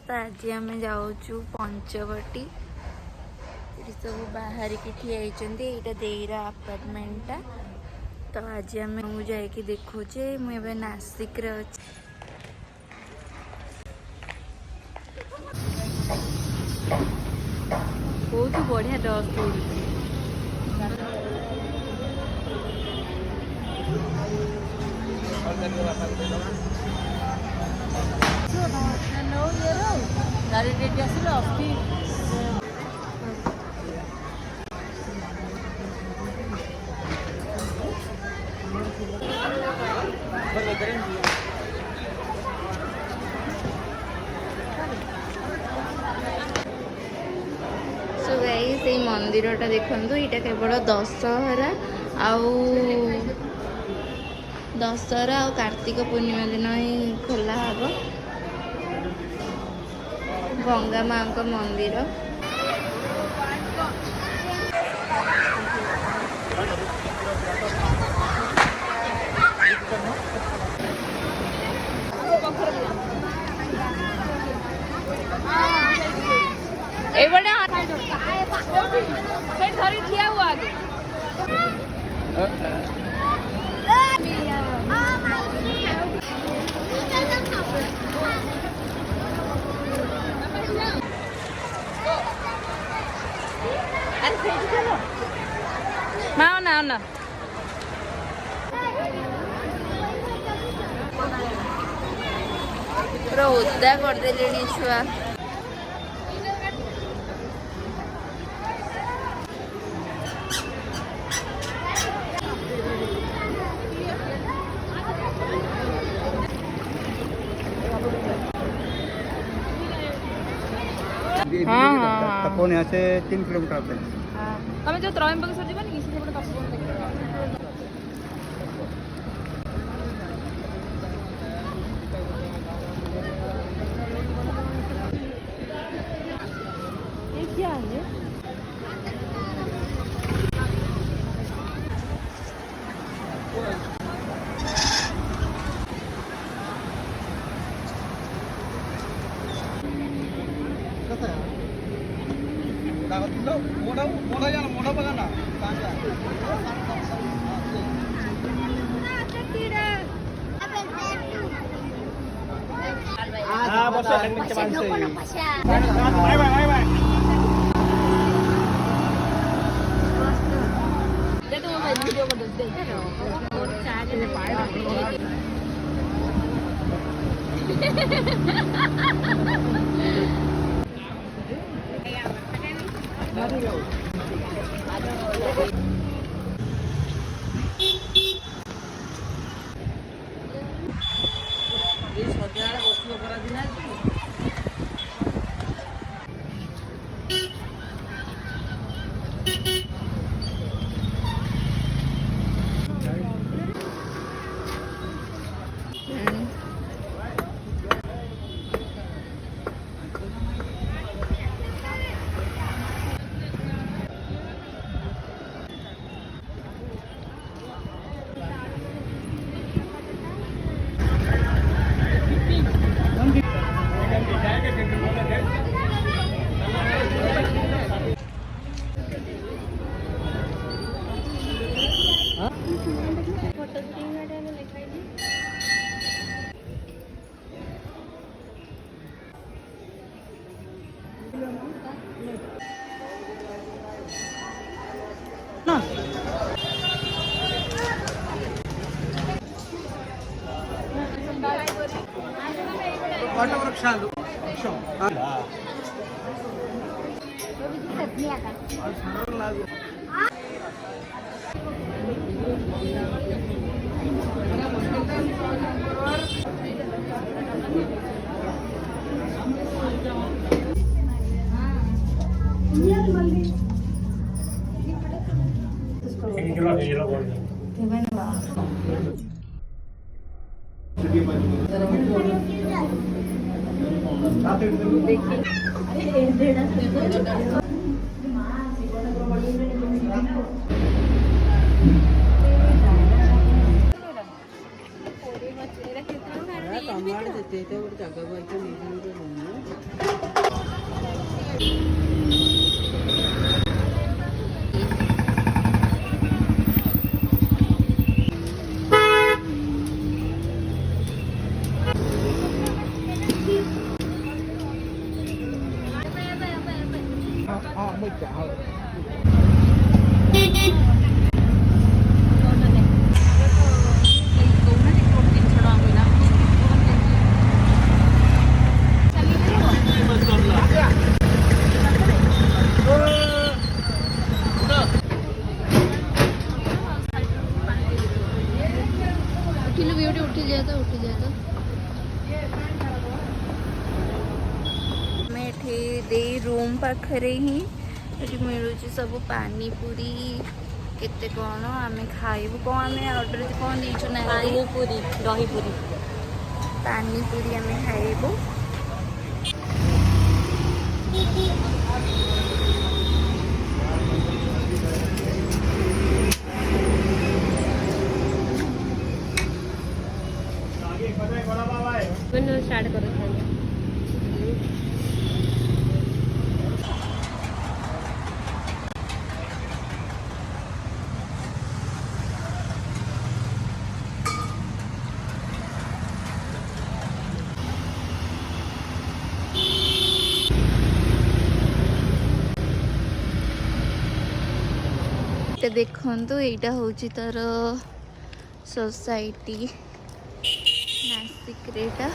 तो आज आम जाऊँ पंचवटी। ये सब बाहर की ठिया यहाँ देईर अपार्टमेंटा। तो आज आम जाकि देखुचे मुझे नासिक रे अच्छी। बहुत बढ़िया डस्ट उड़ुची। से मंदिरटा देखु यहाँ केवल दशहरा दशहरा और कार्तिक पूर्णिमा दिन ही खोला हम। गंगा माँ का मंदिर ठिया हुआ माओ ना ना पूरा उदा करदे छुआ। हाँ तपोन यहाँ से 3 किलोमीटर आते हैं। तमें जो त्रयंबकेश्वर जीवन कि से बड़े तपोवन देखिए। ये क्या है? मोठा बघा ना వృక్షాలు వృక్షం उठिलु ब्यूटी उठी जाए तो मैं एठी दे रूम पाखरे ही एठी मिलुची सब पानी पूरी केते कौन आमे खाइबु कौन आमे ऑर्डर कौन देइछु ना पानी पूरी दही पूरी पानी पूरी आमे खाइबु बनो स्टार्ट करो खाना देखु यहाँ हूँ तार सोसाइटी नासिक रेटा